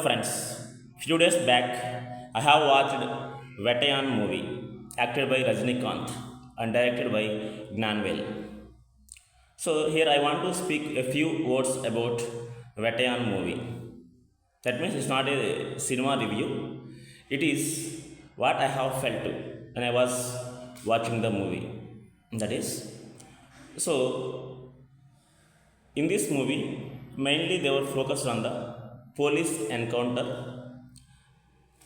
friends, few days back I have watched Vettaiyan movie acted by Rajnikant and directed by Gnanvel. So here I want to speak a few words about Vettaiyan movie. That means it's not a cinema review. It is what I have felt when I was watching the movie. That is so in this movie mainly they were focused on the police encounter,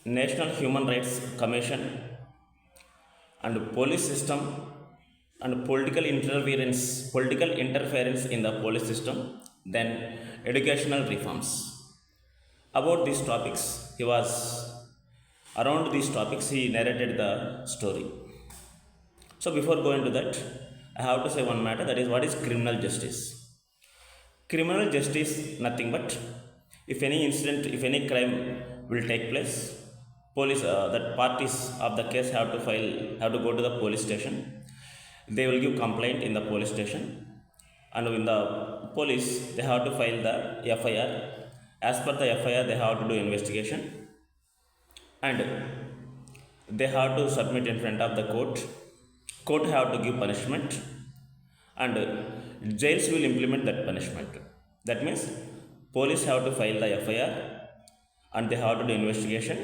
National Human Rights Commission, and police system and political interference in the police system, then educational reforms. About these topics, he was around these topics he narrated the story. So before going to that, I have to say one matter, that is what is criminal justice. Criminal justice nothing but if any incident, if any crime will take place, police that parties of the case have to go to the police station. They will give complaint in the police station, and in the police they have to file the FIR. As per the FIR, they have to do investigation, and they have to submit in front of the court. Court have to give punishment, and jails will implement that punishment. That means police have to file the FIR and they have to do investigation.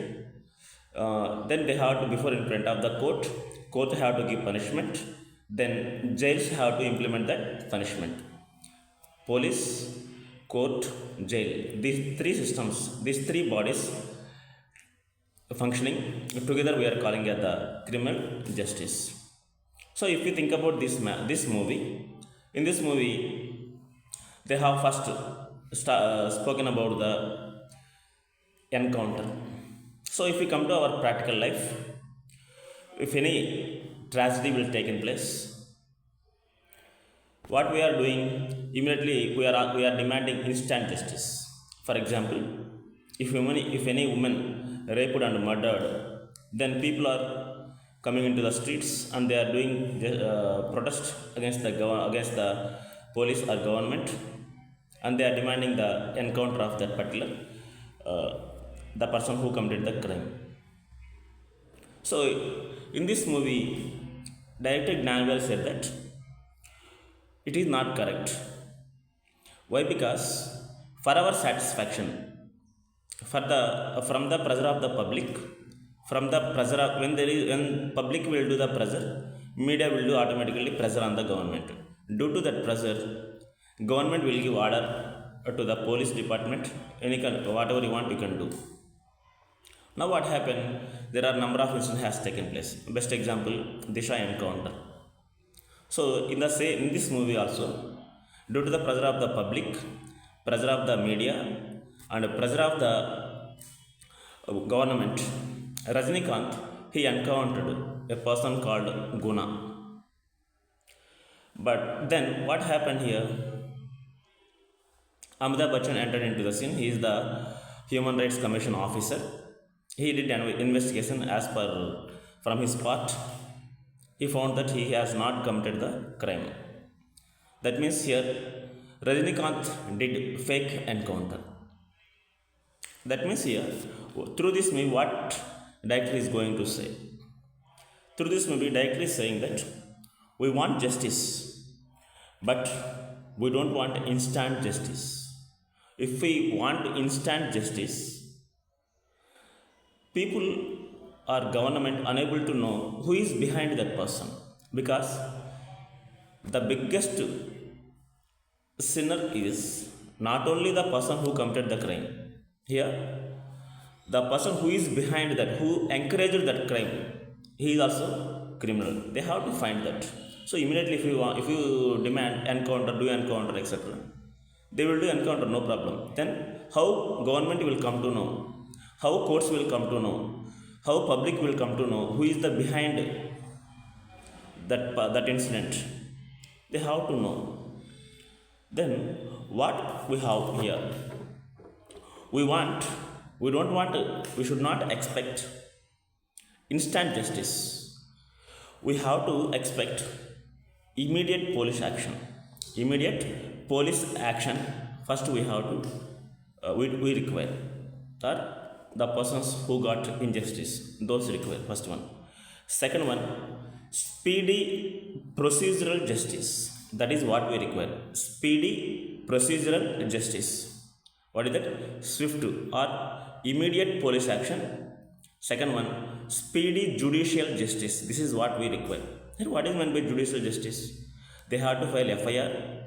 Then they have to before in front of the court have to give punishment. Then jails have to implement that punishment. Police, court, jail. These three systems, these three bodies functioning together, we are calling it the criminal justice. So if you think about this movie, in this movie, they have first spoken about the encounter. So if we come to our practical life, if any tragedy will take in place, what we are doing immediately, we are demanding instant justice. For example, if any woman raped and murdered, then people are coming into the streets and they are doing protest against the police or government, and they are demanding the encounter of that particular uh, the person who committed the crime. So in this movie, director Gnanvel said that it is not correct. Why? Because for our satisfaction, for the from the pressure of the public, from the pressure of when public will do the pressure, media will do automatically pressure on the government. Due to that pressure, government will give order to the police department, whatever you want you can do. Now what happened, there are number of incidents has taken place. Best example, Disha encounter. So in this movie also, due to the pressure of the public, pressure of the media, and pressure of the government, Rajnikant, he encountered a person called Guna. But then what happened here, Amitabh Bachchan entered into the scene. He is the Human Rights Commission officer. He did an investigation. As per from his part, he found that he has not committed the crime. That means here Rajnikant did fake encounter. That means here, through this movie, what director is going to say? Through this movie, director is saying that we want justice, but we don't want instant justice. If we want instant justice, people or government unable to know who is behind that person, because the biggest sinner is not only the person who committed the crime. Here, the person who is behind that, who encouraged that crime, he is also criminal. They have to find that. So immediately, if you demand encounter, do encounter, etc., they will do encounter, no problem. Then how government will come to know? How courts will come to know? How public will come to know who is the behind that incident? They have to know. Then what we have here? We should not expect instant justice. We have to expect immediate police action. Immediate police action first we have to we require. or the persons who got injustice. Those require first one. Second one, speedy procedural justice. That is what we require. Speedy procedural justice. What is that? Swift or immediate police action. Second one, speedy judicial justice. This is what we require. And what is meant by judicial justice? They have to file FIR,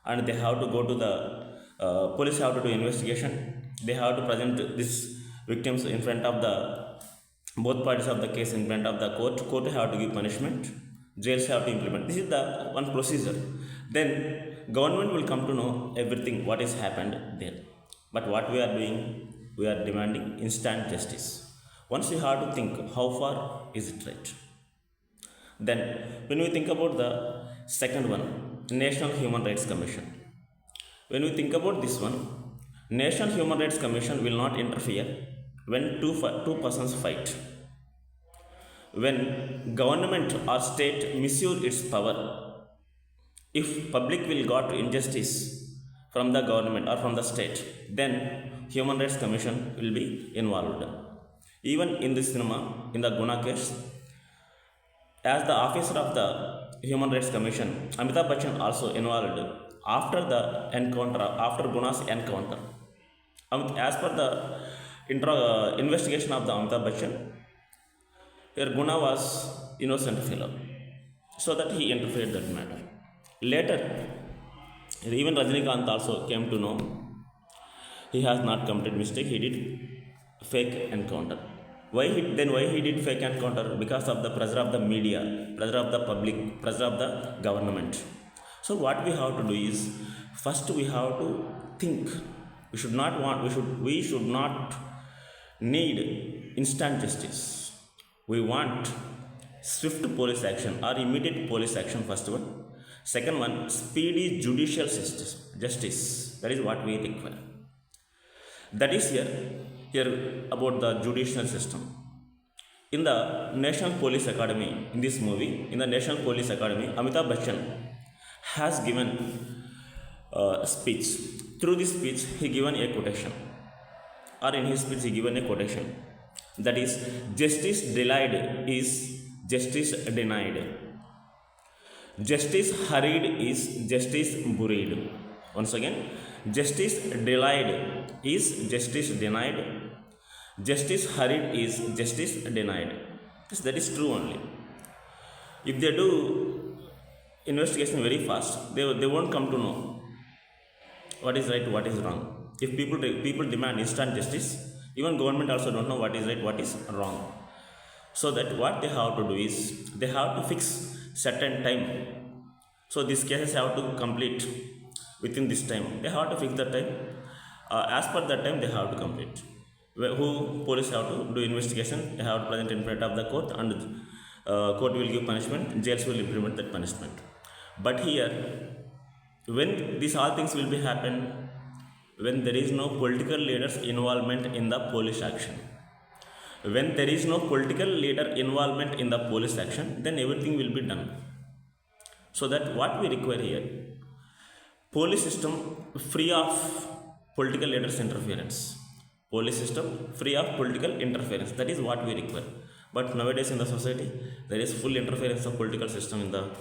and they have to go to the police have to do investigation. They have to present these victims in front of the both parties of the case in front of the court. Court have to give punishment. Jails have to implement. This is the one procedure. Then government will come to know everything what has happened there. But what we are doing, we are demanding instant justice. Once you have to think how far is it right. Then when we think about the second one, National Human Rights Commission. When we think about this one, National Human Rights Commission will not interfere when two persons fight. When government or state misuse its power, if public will got injustice from the government or from the state, then Human Rights Commission will be involved. Even in this cinema, in the Guna case, as the officer of the Human Rights Commission, Amitabh Bachchan also involved after the encounter, after Guna's encounter. As per the investigation of the Amitabh Bachchan, here Guna was innocent fellow, so that he interfered that matter. Later, even Rajinikanth also came to know he has not committed mistake. He did fake encounter. Why he did fake encounter? Because of the pressure of the media, pressure of the public, pressure of the government. So what we have to do is, first we have to think. We should not need instant justice. We want swift police action or immediate police action, first one. Second one, speedy judicial justice. That is what we require. That is here about the judicial system. In the National Police Academy, in this movie, in the National Police Academy, Amitabh Bachchan has given a speech. Through this speech, he given a quotation, or in his speech, he given a quotation. That is, justice delayed is justice denied. Justice hurried is justice buried. Once again, justice delayed is justice denied. Justice hurried is justice denied. Yes, that is true only. If they do investigation very fast, they won't come to know what is right, what is wrong. If people demand instant justice, even government also don't know what is right, what is wrong. So that what they have to do is, they have to fix certain time. So these cases have to complete within this time. They have to fix the time. As per that time, they have to complete. Who police have to do investigation, they have to present in front of the court, and court will give punishment. Jails will implement that punishment. But here, when these all things will be happen, when there is no political leaders involvement in the police action. When there is no political leader involvement in the police action, then everything will be done. So that what we require here, police system free of political leaders interference. Police system free of political interference. That is what we require. But nowadays in the society, there is full interference of political system in the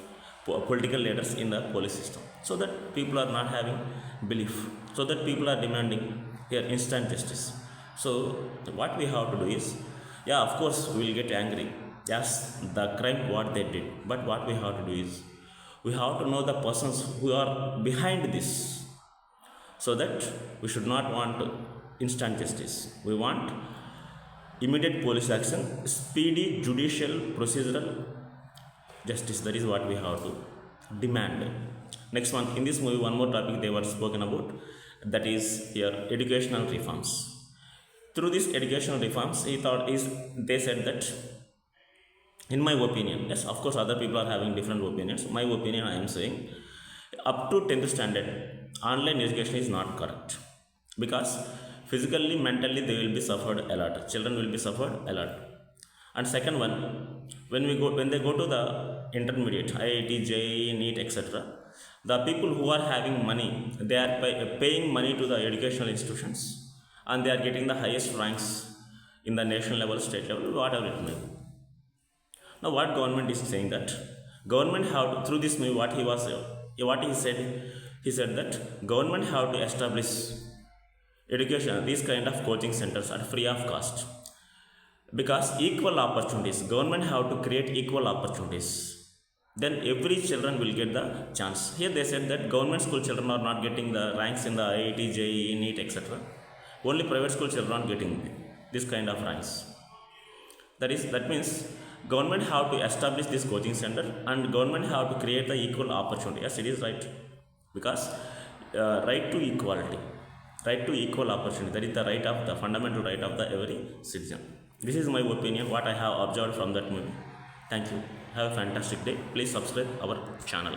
political leaders in the police system. So that people are not having belief. So that people are demanding here instant justice. So what we have to do is, yeah, of course we will get angry. Yes, the crime what they did. But what we have to do is, we have to know the persons who are behind this. So that we should not want instant justice. We want immediate police action, speedy judicial procedural justice. That is what we have to demand. Next one, in this movie, one more topic they were spoken about, that is your educational reforms. Through these educational reforms, they said that, in my opinion, yes, of course other people are having different opinions. My opinion, I am saying, up to 10th standard, online education is not correct. Because physically, mentally, they will be suffered a lot. Children will be suffered a lot. And second one, when they go to the intermediate, IIT, JEE, NEET, etc., the people who are having money, they are paying money to the educational institutions, and they are getting the highest ranks in the national level, state level, whatever it may be. Now, what government is saying that government have to, through this movie, what he said that government have to establish education, these kind of coaching centers are free of cost, because equal opportunities, government have to create equal opportunities, then every children will get the chance. Here they said that government school children are not getting the ranks in the IIT, JEE, NEET, etc. Only private school children are getting this kind of ranks. That means government have to establish this coaching center, and government have to create the equal opportunity. Yes, it is right, because right to equality, right to equal opportunity, that is the right of the fundamental right of the every citizen. This is my opinion, what I have observed from that movie. Thank you. Have a fantastic day. Please subscribe our channel.